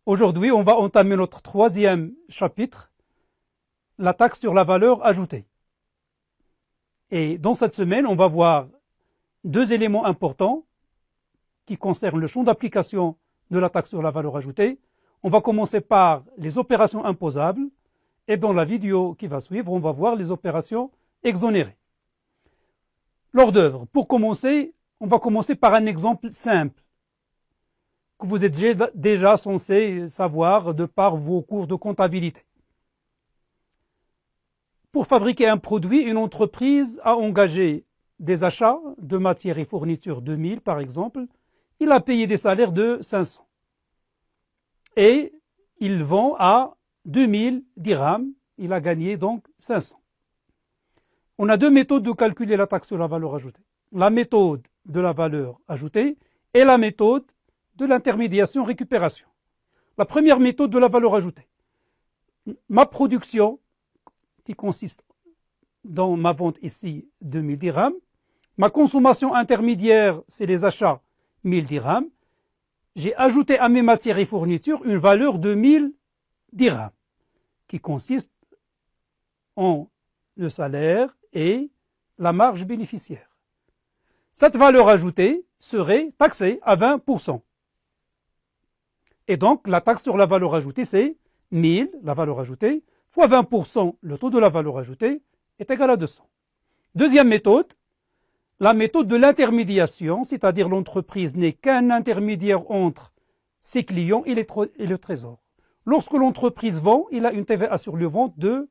Aujourd'hui, on va entamer notre troisième chapitre, la taxe sur la valeur ajoutée. Et dans cette semaine, on va voir deux éléments importants qui concernent le champ d'application de la taxe sur la valeur ajoutée. On va commencer par les opérations imposables et dans la vidéo qui va suivre, on va voir les opérations exonérées. L'ordre d'œuvre. Pour commencer, on va commencer par un exemple simple que vous êtes déjà censé savoir de par vos cours de comptabilité. Pour fabriquer un produit, une entreprise a engagé des achats de matières et fournitures de 1000 par exemple. Il a payé des salaires de 500. Et il vend à 2000 dirhams. Il a gagné donc 500. On a deux méthodes de calculer la taxe sur la valeur ajoutée. La méthode de la valeur ajoutée et la méthode de l'intermédiation-récupération. La première méthode de la valeur ajoutée. Ma production, qui consiste dans ma vente ici de 1000 dirhams, ma consommation intermédiaire, c'est les achats 1000 dirhams, j'ai ajouté à mes matières et fournitures une valeur de 1000 dirhams, qui consiste en le salaire et la marge bénéficiaire. Cette valeur ajoutée serait taxée à 20%. Et donc, la taxe sur la valeur ajoutée, c'est 1000, la valeur ajoutée, fois 20%, le taux de la valeur ajoutée, est égal à 200. Deuxième méthode, la méthode de l'intermédiation, c'est-à-dire l'entreprise n'est qu'un intermédiaire entre ses clients et le trésor. Lorsque l'entreprise vend, il a une TVA sur le vente de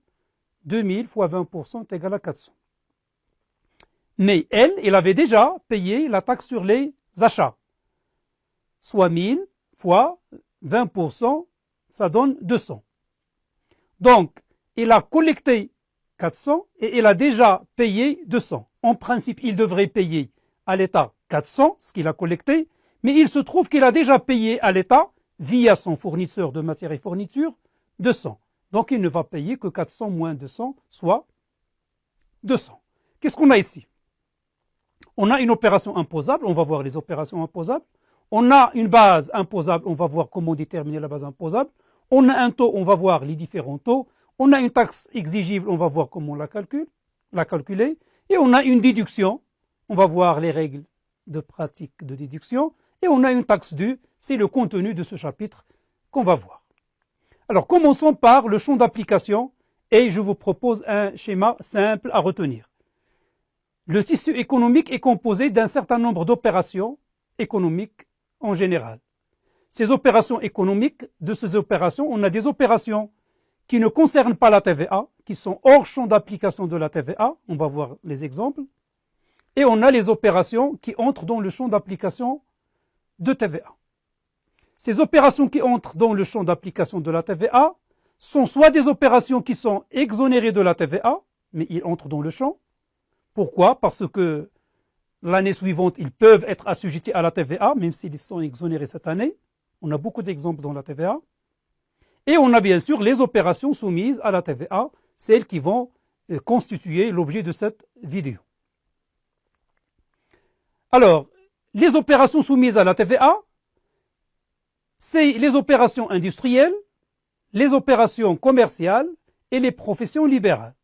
2000 fois 20% est égal à 400. Mais elle avait déjà payé la taxe sur les achats, soit 1000 fois 20%, ça donne 200. Donc, il a collecté 400 et il a déjà payé 200. En principe, il devrait payer à l'État 400, ce qu'il a collecté, mais il se trouve qu'il a déjà payé à l'État, via son fournisseur de matières et fournitures, 200. Donc, il ne va payer que 400 moins 200, soit 200. Qu'est-ce qu'on a ici? On a une opération imposable, on va voir les opérations imposables. On a une base imposable, on va voir comment déterminer la base imposable. On a un taux, on va voir les différents taux. On a une taxe exigible, on va voir comment la calculer. Et on a une déduction, on va voir les règles de pratique de déduction. Et on a une taxe due, c'est le contenu de ce chapitre qu'on va voir. Alors commençons par le champ d'application et je vous propose un schéma simple à retenir. Le tissu économique est composé d'un certain nombre d'opérations économiques en général. Ces opérations économiques, de ces opérations, on a des opérations qui ne concernent pas la TVA, qui sont hors champ d'application de la TVA, on va voir les exemples, et on a les opérations qui entrent dans le champ d'application de TVA. Ces opérations qui entrent dans le champ d'application de la TVA sont soit des opérations qui sont exonérées de la TVA, mais ils entrent dans le champ. Pourquoi? Parce que l'année suivante, ils peuvent être assujettis à la TVA, même s'ils sont exonérés cette année. On a beaucoup d'exemples dans la TVA. Et on a bien sûr les opérations soumises à la TVA, celles qui vont constituer l'objet de cette vidéo. Alors, les opérations soumises à la TVA, c'est les opérations industrielles, les opérations commerciales et les professions libérales.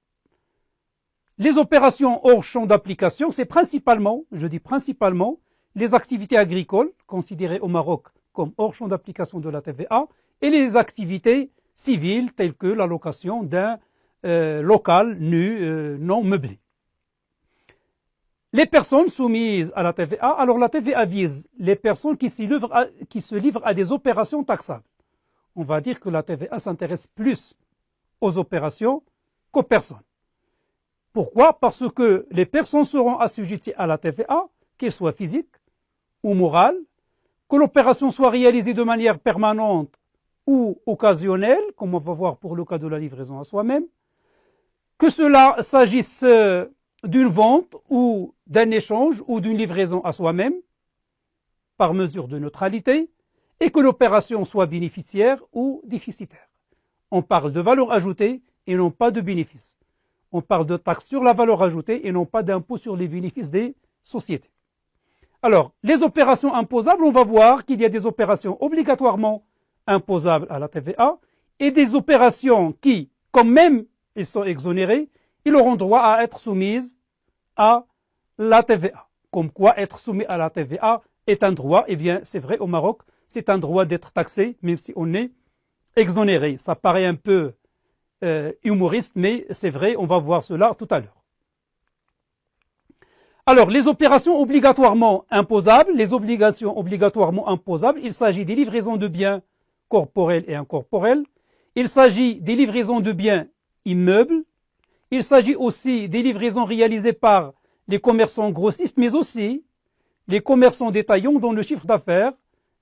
Les opérations hors champ d'application, c'est principalement, je dis principalement, les activités agricoles, considérées au Maroc comme hors champ d'application de la TVA, et les activités civiles telles que la location d'un local nu non meublé. Les personnes soumises à la TVA, alors la TVA vise les personnes qui se livrent à des opérations taxables. On va dire que la TVA s'intéresse plus aux opérations qu'aux personnes. Pourquoi? Parce que les personnes seront assujetties à la TVA, qu'elles soient physiques ou morales, que l'opération soit réalisée de manière permanente ou occasionnelle, comme on va voir pour le cas de la livraison à soi-même, que cela s'agisse d'une vente ou d'un échange ou d'une livraison à soi-même, par mesure de neutralité, et que l'opération soit bénéficiaire ou déficitaire. On parle de valeur ajoutée et non pas de bénéfice. On parle de taxe sur la valeur ajoutée et non pas d'impôt sur les bénéfices des sociétés. Alors, les opérations imposables, on va voir qu'il y a des opérations obligatoirement imposables à la TVA et des opérations qui, quand même ils sont exonérés, ils auront droit à être soumises à la TVA. Comme quoi être soumis à la TVA est un droit, eh bien c'est vrai au Maroc, c'est un droit d'être taxé, même si on est exonéré. Ça paraît un peu humoriste, mais c'est vrai, on va voir cela tout à l'heure. Alors, les opérations obligatoirement imposables, les obligations obligatoirement imposables, il s'agit des livraisons de biens corporels et incorporels, il s'agit des livraisons de biens immeubles, il s'agit aussi des livraisons réalisées par les commerçants grossistes, mais aussi les commerçants détaillants dont le chiffre d'affaires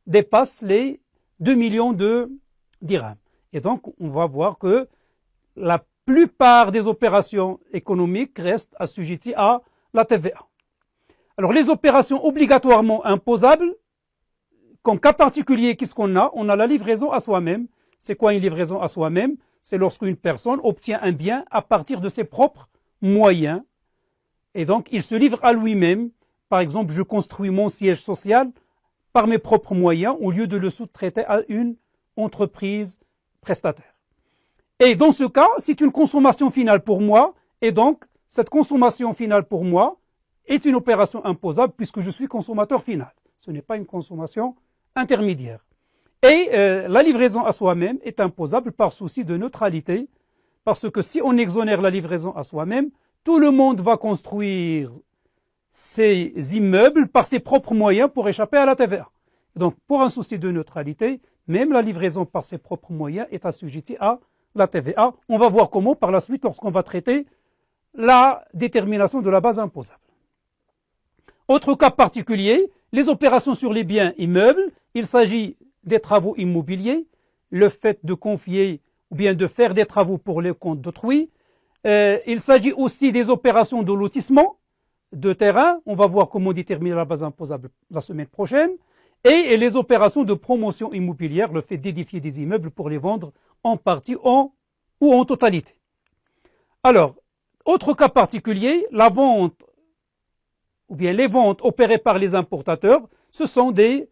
dépasse les 2 millions de dirhams. Et donc, on va voir que la plupart des opérations économiques restent assujetties à la TVA. Alors, les opérations obligatoirement imposables, comme cas particulier, qu'est-ce qu'on a? On a la livraison à soi-même. C'est quoi une livraison à soi-même? C'est lorsqu'une personne obtient un bien à partir de ses propres moyens. Et donc, il se livre à lui-même. Par exemple, je construis mon siège social par mes propres moyens au lieu de le sous-traiter à une entreprise prestataire. Et dans ce cas, c'est une consommation finale pour moi. Et donc, cette consommation finale pour moi est une opération imposable puisque je suis consommateur final. Ce n'est pas une consommation intermédiaire. Et la livraison à soi-même est imposable par souci de neutralité, parce que si on exonère la livraison à soi-même, tout le monde va construire ses immeubles par ses propres moyens pour échapper à la TVA. Donc, pour un souci de neutralité, même la livraison par ses propres moyens est assujettie à la TVA. On va voir comment par la suite lorsqu'on va traiter la détermination de la base imposable. Autre cas particulier, les opérations sur les biens immeubles. Il s'agit des travaux immobiliers, le fait de confier ou bien de faire des travaux pour le compte d'autrui. Il s'agit aussi des opérations de lotissement de terrain. On va voir comment déterminer la base imposable la semaine prochaine. Et les opérations de promotion immobilière, le fait d'édifier des immeubles pour les vendre en partie ou en totalité. Alors, autre cas particulier, la vente ou bien les ventes opérées par les importateurs, ce sont des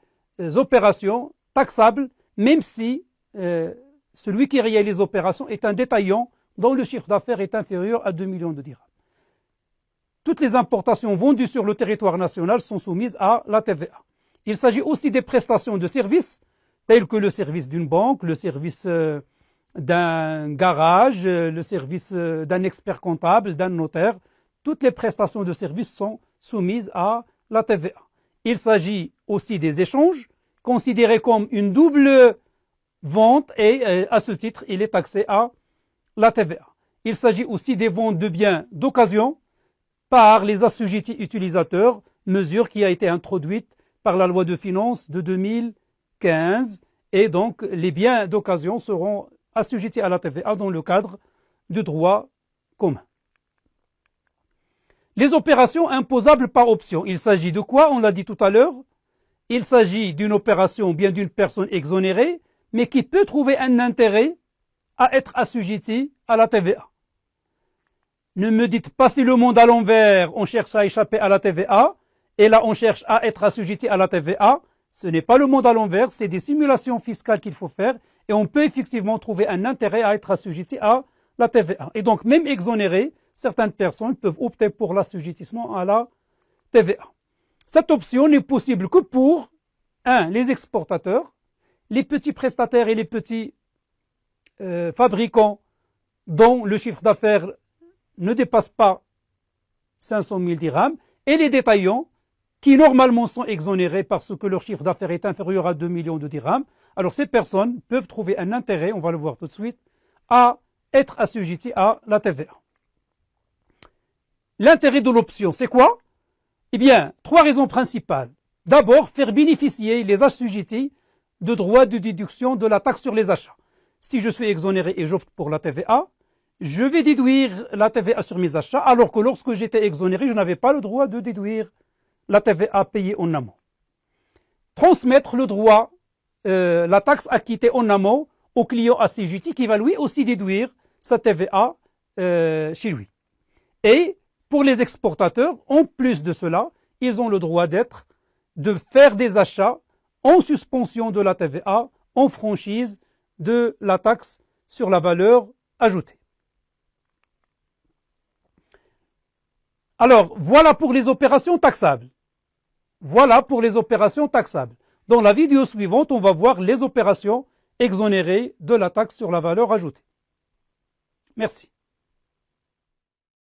opérations taxables, même si celui qui réalise l'opération est un détaillant dont le chiffre d'affaires est inférieur à 2 millions de dirhams. Toutes les importations vendues sur le territoire national sont soumises à la TVA. Il s'agit aussi des prestations de services, tels que le service d'une banque, le service d'un garage, le service d'un expert comptable, d'un notaire. Toutes les prestations de services sont soumises à la TVA. Il s'agit aussi des échanges, considérés comme une double vente et à ce titre, il est taxé à la TVA. Il s'agit aussi des ventes de biens d'occasion par les assujettis utilisateurs, mesure qui a été introduite par la loi de finances de 2015 et donc les biens d'occasion seront assujettis à la TVA dans le cadre du droit commun. Les opérations imposables par option, il s'agit de quoi? On l'a dit tout à l'heure. Il s'agit d'une opération ou bien d'une personne exonérée, mais qui peut trouver un intérêt à être assujettie à la TVA. Ne me dites pas si le monde à l'envers, on cherche à échapper à la TVA, et là on cherche à être assujetti à la TVA. Ce n'est pas le monde à l'envers, c'est des simulations fiscales qu'il faut faire, et on peut effectivement trouver un intérêt à être assujetti à la TVA. Et donc même exonéré, certaines personnes peuvent opter pour l'assujettissement à la TVA. Cette option n'est possible que pour, les exportateurs, les petits prestataires et les petits fabricants dont le chiffre d'affaires ne dépasse pas 500 000 dirhams, et les détaillants qui normalement sont exonérés parce que leur chiffre d'affaires est inférieur à 2 millions de dirhams. Alors ces personnes peuvent trouver un intérêt, on va le voir tout de suite, à être assujettis à la TVA. L'intérêt de l'option, c'est quoi? Eh bien, 3 raisons principales. D'abord, faire bénéficier les assujettis de droits de déduction de la taxe sur les achats. Si je suis exonéré et j'opte pour la TVA, je vais déduire la TVA sur mes achats, alors que lorsque j'étais exonéré, je n'avais pas le droit de déduire la TVA payée en amont. Transmettre le droit, la taxe acquittée en amont au client assujetti qui va lui aussi déduire sa TVA chez lui. Et pour les exportateurs, en plus de cela, ils ont le droit de faire des achats en suspension de la TVA en franchise de la taxe sur la valeur ajoutée. Alors, voilà pour les opérations taxables. Voilà pour les opérations taxables. Dans la vidéo suivante, on va voir les opérations exonérées de la taxe sur la valeur ajoutée. Merci.